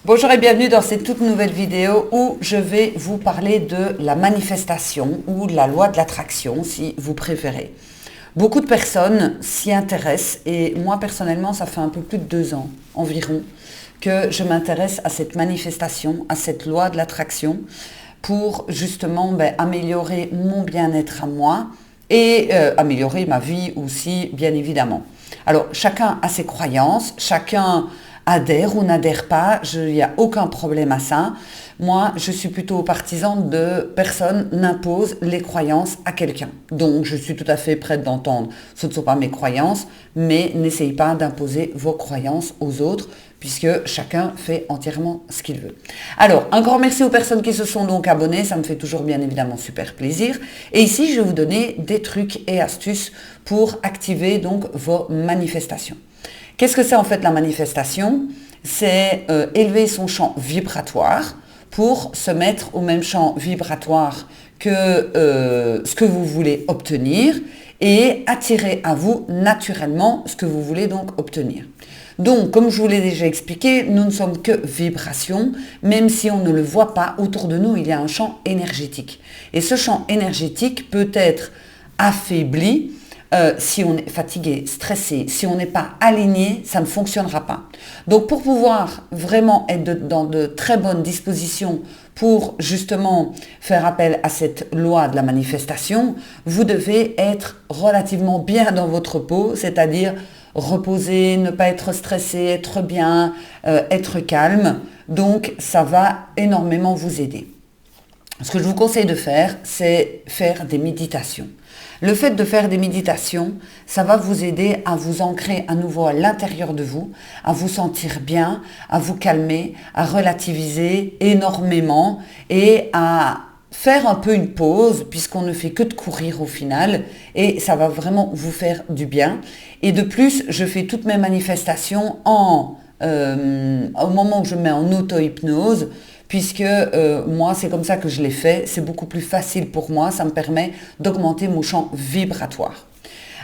Bonjour et bienvenue dans cette toute nouvelle vidéo où je vais vous parler de la manifestation ou la loi de l'attraction si vous préférez. Beaucoup de personnes s'y intéressent et moi personnellement ça fait un peu plus de 2 ans environ que je m'intéresse à cette manifestation, à cette loi de l'attraction pour justement améliorer mon bien-être à moi et améliorer ma vie aussi bien évidemment. Alors chacun a ses croyances, chacun adhère ou n'adhère pas, il n'y a aucun problème à ça. Moi, je suis plutôt partisan de personne n'impose les croyances à quelqu'un. Donc, je suis tout à fait prête d'entendre. Ce ne sont pas mes croyances, mais n'essayez pas d'imposer vos croyances aux autres, puisque chacun fait entièrement ce qu'il veut. Alors, un grand merci aux personnes qui se sont donc abonnées, ça me fait toujours bien évidemment super plaisir. Et ici, je vais vous donner des trucs et astuces pour activer donc vos manifestations. Qu'est-ce que c'est en fait la manifestation? C'est élever son champ vibratoire pour se mettre au même champ vibratoire que ce que vous voulez obtenir et attirer à vous naturellement ce que vous voulez donc obtenir. Donc, comme je vous l'ai déjà expliqué, nous ne sommes que vibrations, même si on ne le voit pas, autour de nous, il y a un champ énergétique. Et ce champ énergétique peut être affaibli, si on est fatigué, stressé, si on n'est pas aligné, ça ne fonctionnera pas. Donc pour pouvoir vraiment être dans de très bonnes dispositions pour justement faire appel à cette loi de la manifestation, vous devez être relativement bien dans votre peau, c'est-à-dire reposer, ne pas être stressé, être bien, être calme. Donc ça va énormément vous aider. Ce que je vous conseille de faire, c'est faire des méditations. Le fait de faire des méditations, ça va vous aider à vous ancrer à nouveau à l'intérieur de vous, à vous sentir bien, à vous calmer, à relativiser énormément et à faire un peu une pause puisqu'on ne fait que de courir au final et ça va vraiment vous faire du bien. Et de plus, je fais toutes mes manifestations au moment où je me mets en auto-hypnose, puisque moi, c'est comme ça que je l'ai fait. C'est beaucoup plus facile pour moi. Ça me permet d'augmenter mon champ vibratoire.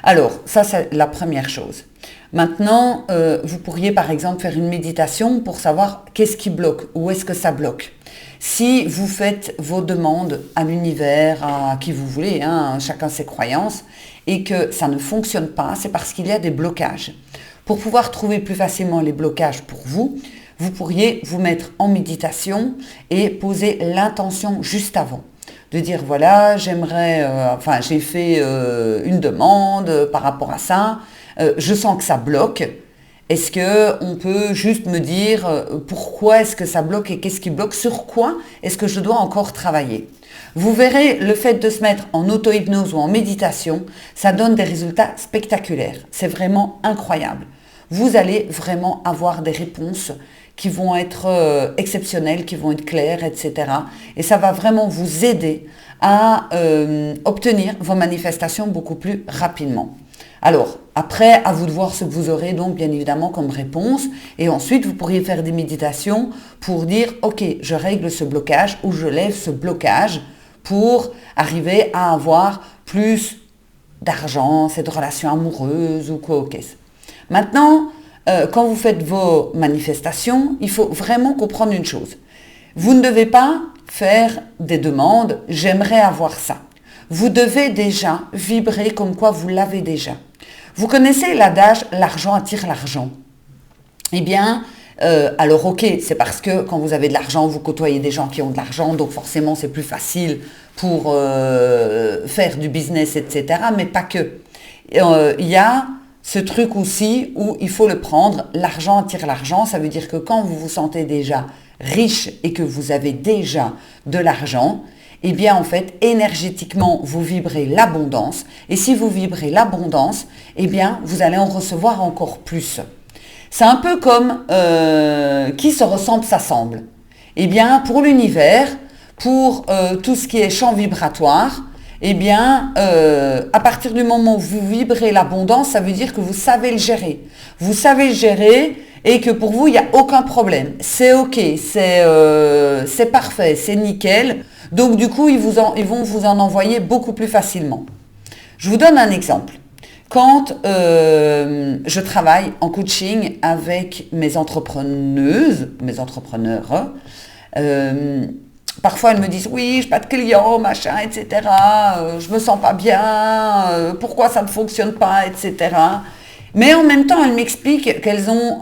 Alors, ça, c'est la première chose. Maintenant, vous pourriez, par exemple, faire une méditation pour savoir qu'est-ce qui bloque, où est-ce que ça bloque. Si vous faites vos demandes à l'univers, à qui vous voulez, chacun ses croyances, et que ça ne fonctionne pas, c'est parce qu'il y a des blocages. Pour pouvoir trouver plus facilement les blocages pour vous, vous pourriez vous mettre en méditation et poser l'intention juste avant. De dire voilà, j'ai fait une demande par rapport à ça, je sens que ça bloque. Est-ce qu'on peut juste me dire pourquoi est-ce que ça bloque et qu'est-ce qui bloque? Sur quoi est-ce que je dois encore travailler? Vous verrez, le fait de se mettre en auto-hypnose ou en méditation, ça donne des résultats spectaculaires. C'est vraiment incroyable. Vous allez vraiment avoir des réponses qui vont être exceptionnelles, qui vont être claires, etc. Et ça va vraiment vous aider à obtenir vos manifestations beaucoup plus rapidement. Alors, après, à vous de voir ce que vous aurez donc bien évidemment comme réponse. Et ensuite, vous pourriez faire des méditations pour dire, ok, je règle ce blocage ou je lève ce blocage pour arriver à avoir plus d'argent, cette relation amoureuse ou quoi qu'est-ce. Maintenant, quand vous faites vos manifestations, il faut vraiment comprendre une chose. Vous ne devez pas faire des demandes « j'aimerais avoir ça ». Vous devez déjà vibrer comme quoi vous l'avez déjà. Vous connaissez l'adage « l'argent attire l'argent ». Eh bien, alors ok, c'est parce que quand vous avez de l'argent, vous côtoyez des gens qui ont de l'argent, donc forcément c'est plus facile pour faire du business, etc. Mais pas que. Il y a ce truc aussi où il faut le prendre, l'argent attire l'argent, ça veut dire que quand vous vous sentez déjà riche et que vous avez déjà de l'argent, eh bien en fait énergétiquement vous vibrez l'abondance et si vous vibrez l'abondance, eh bien vous allez en recevoir encore plus. C'est un peu comme qui se ressemble s'assemble. Eh bien pour l'univers, pour tout ce qui est champ vibratoire, eh bien, à partir du moment où vous vibrez l'abondance, ça veut dire que vous savez le gérer. Vous savez le gérer et que pour vous, il n'y a aucun problème. C'est ok, c'est parfait, c'est nickel. Donc du coup, ils vont vous en envoyer beaucoup plus facilement. Je vous donne un exemple. quand je travaille en coaching avec mes entrepreneuses, mes entrepreneurs, parfois elles me disent oui, j'ai pas de clients, machin, etc. Je me sens pas bien, pourquoi ça ne fonctionne pas, etc. Mais en même temps, elles m'expliquent qu'elles ont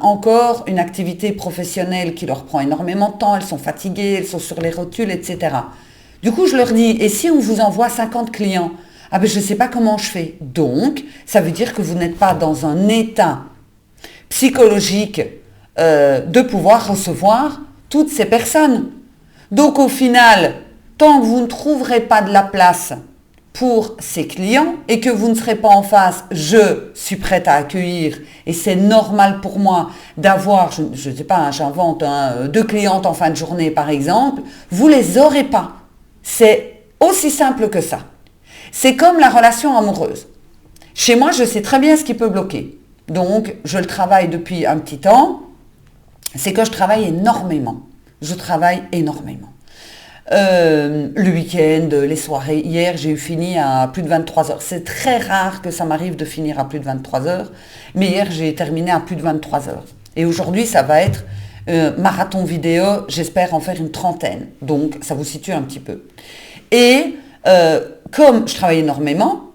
encore une activité professionnelle qui leur prend énormément de temps, elles sont fatiguées, elles sont sur les rotules, etc. Du coup, je leur dis, et si on vous envoie 50 clients? Ah ben je ne sais pas comment je fais. Donc, ça veut dire que vous n'êtes pas dans un état psychologique de pouvoir recevoir toutes ces personnes. Donc au final, tant que vous ne trouverez pas de la place pour ces clients et que vous ne serez pas en face, je suis prête à accueillir et c'est normal pour moi d'avoir, je ne sais pas, hein, j'invente 2 clientes en fin de journée par exemple, vous les aurez pas. C'est aussi simple que ça. C'est comme la relation amoureuse. Chez moi, je sais très bien ce qui peut bloquer. Donc, je le travaille depuis un petit temps. C'est que je travaille énormément. Je travaille énormément. Le week-end, les soirées. Hier, j'ai fini à plus de 23 heures. C'est très rare que ça m'arrive de finir à plus de 23 heures. Mais hier, j'ai terminé à plus de 23 heures. Et aujourd'hui, ça va être marathon vidéo. J'espère en faire une 30aine. Donc, ça vous situe un petit peu. Et comme je travaille énormément,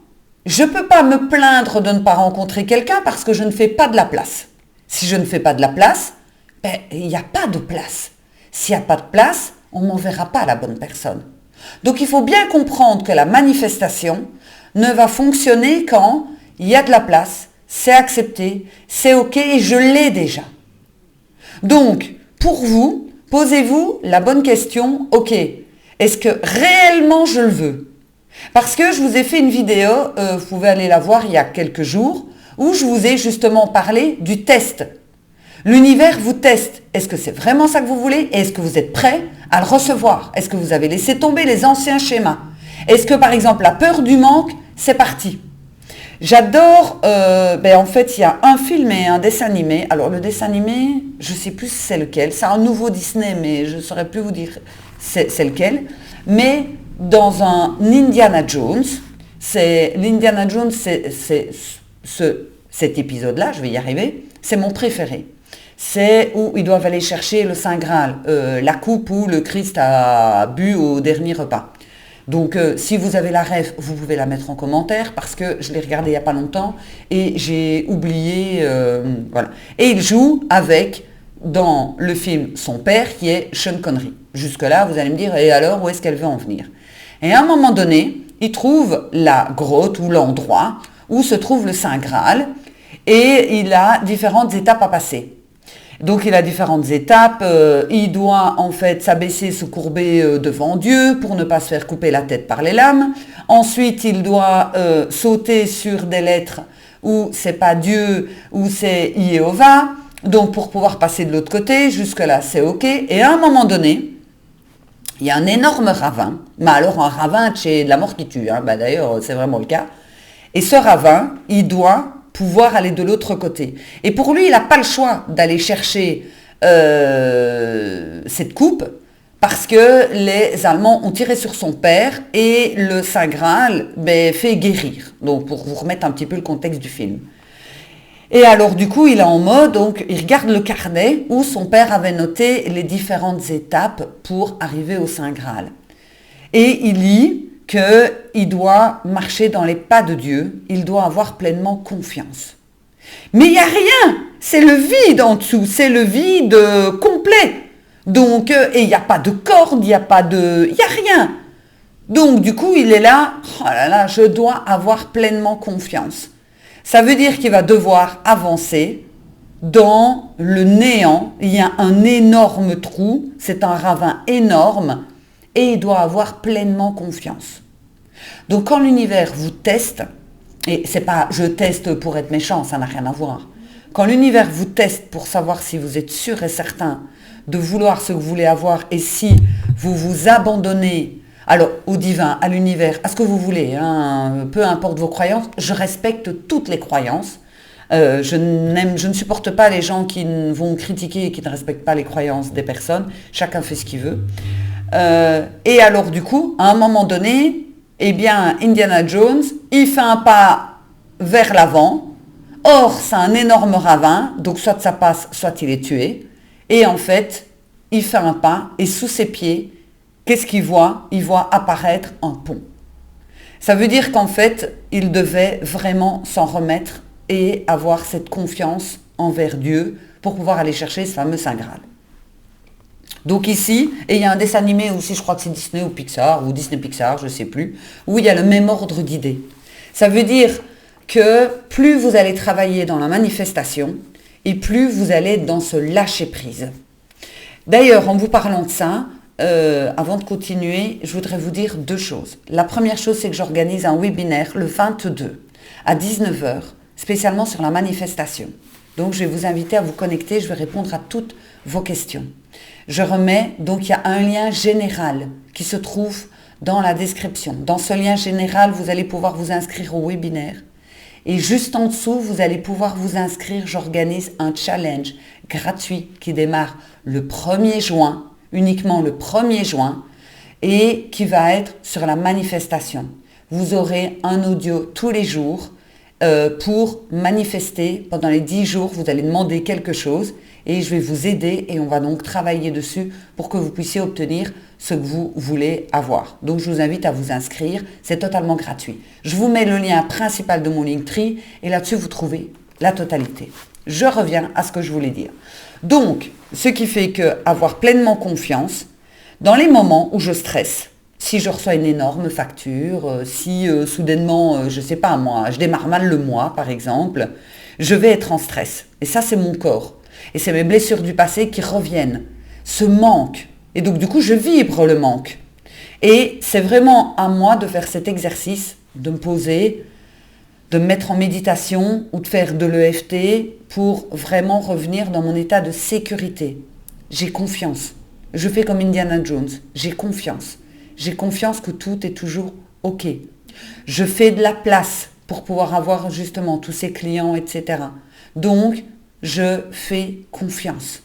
je ne peux pas me plaindre de ne pas rencontrer quelqu'un parce que je ne fais pas de la place. Si je ne fais pas de la place, ben, il n'y a pas de place. S'il n'y a pas de place, on ne m'enverra pas la bonne personne. Donc il faut bien comprendre que la manifestation ne va fonctionner quand il y a de la place, c'est accepté, c'est OK et je l'ai déjà. Donc, pour vous, posez-vous la bonne question, OK, est-ce que réellement je le veux? Parce que je vous ai fait une vidéo, vous pouvez aller la voir il y a quelques jours, où je vous ai justement parlé du test. L'univers vous teste. Est-ce que c'est vraiment ça que vous voulez? Et est-ce que vous êtes prêt à le recevoir? Est-ce que vous avez laissé tomber les anciens schémas? Est-ce que par exemple la peur du manque, c'est parti? J'adore, en fait il y a un film et un dessin animé. Alors le dessin animé, je ne sais plus c'est lequel, c'est un nouveau Disney mais je ne saurais plus vous dire c'est lequel. Mais dans un Indiana Jones, l'Indiana Jones, cet épisode-là, je vais y arriver, c'est mon préféré. C'est où ils doivent aller chercher le Saint Graal, la coupe où le Christ a bu au dernier repas. Donc si vous avez la ref, vous pouvez la mettre en commentaire parce que je l'ai regardé il n'y a pas longtemps et j'ai oublié, voilà. Et il joue avec, dans le film, son père qui est Sean Connery. Jusque-là, vous allez me dire, et alors, où est-ce qu'elle veut en venir? Et à un moment donné, il trouve la grotte ou l'endroit où se trouve le Saint Graal et il a différentes étapes à passer. Donc il a différentes étapes, il doit en fait s'abaisser, se courber devant Dieu pour ne pas se faire couper la tête par les lames. Ensuite, il doit sauter sur des lettres où c'est pas Dieu, où c'est Jéhovah, donc pour pouvoir passer de l'autre côté, jusque-là c'est OK. Et à un moment donné, il y a un énorme ravin, mais alors un ravin de la mort qui tue, hein. D'ailleurs c'est vraiment le cas. Et ce ravin, il doit pouvoir aller de l'autre côté. Et pour lui, il n'a pas le choix d'aller chercher cette coupe parce que les Allemands ont tiré sur son père et le Saint Graal fait guérir. Donc pour vous remettre un petit peu le contexte du film. Et alors du coup, il est en mode, donc il regarde le carnet où son père avait noté les différentes étapes pour arriver au Saint Graal. Et il lit qu'il doit marcher dans les pas de Dieu, il doit avoir pleinement confiance. Mais il n'y a rien, c'est le vide en dessous, c'est le vide complet. Donc, et il n'y a pas de corde, il n'y a rien. Donc du coup, il est là, oh là là, je dois avoir pleinement confiance. Ça veut dire qu'il va devoir avancer dans le néant, il y a un énorme trou, c'est un ravin énorme, et il doit avoir pleinement confiance. Donc quand l'univers vous teste, et c'est pas je teste pour être méchant, ça n'a rien à voir. Quand l'univers vous teste pour savoir si vous êtes sûr et certain de vouloir ce que vous voulez avoir et si vous vous abandonnez alors au divin, à l'univers, à ce que vous voulez, hein, peu importe vos croyances, je respecte toutes les croyances. Je ne supporte pas les gens qui vont critiquer et qui ne respectent pas les croyances des personnes. Chacun fait ce qu'il veut. Et alors du coup, à un moment donné, eh bien, Indiana Jones, il fait un pas vers l'avant. Or, c'est un énorme ravin, donc soit ça passe, soit il est tué. Et en fait, il fait un pas et sous ses pieds, qu'est-ce qu'il voit? Il voit apparaître un pont. Ça veut dire qu'en fait, il devait vraiment s'en remettre et avoir cette confiance envers Dieu pour pouvoir aller chercher ce fameux Saint Graal. Donc ici, et il y a un dessin animé aussi, je crois que c'est Disney ou Pixar, ou Disney Pixar, je ne sais plus, où il y a le même ordre d'idées. Ça veut dire que plus vous allez travailler dans la manifestation, et plus vous allez être dans ce lâcher-prise. D'ailleurs, en vous parlant de ça, avant de continuer, je voudrais vous dire deux choses. La première chose, c'est que j'organise un webinaire le 22 à 19 heures, spécialement sur la manifestation. Donc, je vais vous inviter à vous connecter, je vais répondre à toutes vos questions. Je remets, donc il y a un lien général qui se trouve dans la description. Dans ce lien général, vous allez pouvoir vous inscrire au webinaire. Et juste en dessous, vous allez pouvoir vous inscrire. J'organise un challenge gratuit qui démarre le 1er juin, uniquement le 1er juin, et qui va être sur la manifestation. Vous aurez un audio tous les jours pour manifester. Pendant les 10 jours, vous allez demander quelque chose et je vais vous aider et on va donc travailler dessus pour que vous puissiez obtenir ce que vous voulez avoir. Donc je vous invite à vous inscrire, c'est totalement gratuit. Je vous mets le lien principal de mon Linktree et là-dessus vous trouvez la totalité. Je reviens à ce que je voulais dire. Donc, ce qui fait que avoir pleinement confiance, dans les moments où je stresse, si je reçois une énorme facture, si soudainement, je ne sais pas moi, je démarre mal le mois par exemple, je vais être en stress. Et ça c'est mon corps. Et c'est mes blessures du passé qui reviennent. Ce manque. Et donc du coup je vibre le manque. Et c'est vraiment à moi de faire cet exercice, de me poser, de me mettre en méditation ou de faire de l'EFT pour vraiment revenir dans mon état de sécurité. J'ai confiance. Je fais comme Indiana Jones. J'ai confiance. J'ai confiance que tout est toujours OK. Je fais de la place pour pouvoir avoir justement tous ces clients, etc. Donc, je fais confiance.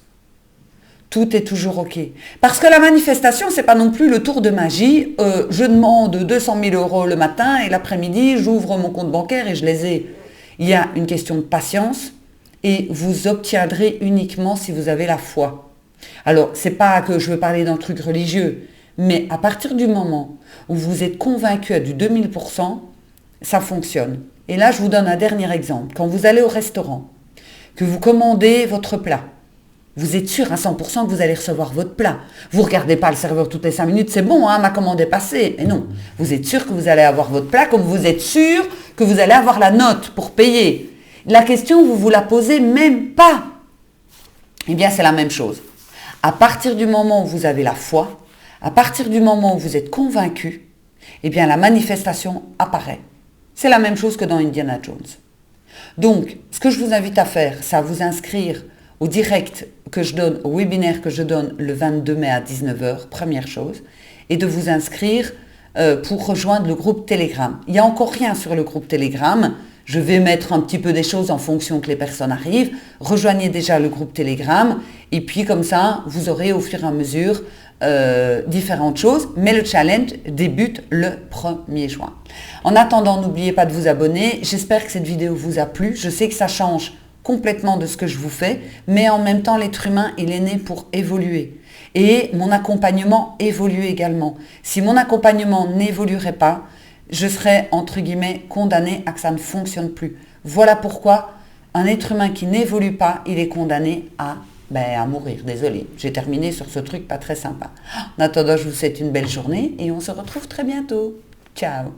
Tout est toujours OK. Parce que la manifestation, c'est pas non plus le tour de magie. Je demande 200 000 € le matin et l'après-midi, j'ouvre mon compte bancaire et je les ai. Il y a une question de patience et vous obtiendrez uniquement si vous avez la foi. Alors, c'est pas que je veux parler d'un truc religieux, mais à partir du moment où vous êtes convaincu à du 2000%, ça fonctionne. Et là, je vous donne un dernier exemple. Quand vous allez au restaurant, que vous commandez votre plat, vous êtes sûr à 100% que vous allez recevoir votre plat. Vous ne regardez pas le serveur toutes les 5 minutes, c'est bon, hein, ma commande est passée. Mais non, vous êtes sûr que vous allez avoir votre plat, comme vous êtes sûr que vous allez avoir la note pour payer. La question, vous ne vous la posez même pas. Eh bien, c'est la même chose. À partir du moment où vous avez la foi, à partir du moment où vous êtes convaincu, eh bien, la manifestation apparaît. C'est la même chose que dans Indiana Jones. Donc, ce que je vous invite à faire, c'est à vous inscrire au direct que je donne, au webinaire que je donne le 22 mai à 19 h, première chose, et de vous inscrire pour rejoindre le groupe Telegram. Il n'y a encore rien sur le groupe Telegram. Je vais mettre un petit peu des choses en fonction que les personnes arrivent. Rejoignez déjà le groupe Telegram et puis comme ça, vous aurez au fur et à mesure différentes choses. Mais le challenge débute le 1er juin. En attendant, n'oubliez pas de vous abonner. J'espère que cette vidéo vous a plu. Je sais que ça change complètement de ce que je vous fais, mais en même temps, l'être humain, il est né pour évoluer. Et mon accompagnement évolue également. Si mon accompagnement n'évoluerait pas, je serais, entre guillemets, condamné à que ça ne fonctionne plus. Voilà pourquoi un être humain qui n'évolue pas, il est condamné à mourir. Désolé, j'ai terminé sur ce truc pas très sympa. En attendant, je vous souhaite une belle journée et on se retrouve très bientôt. Ciao.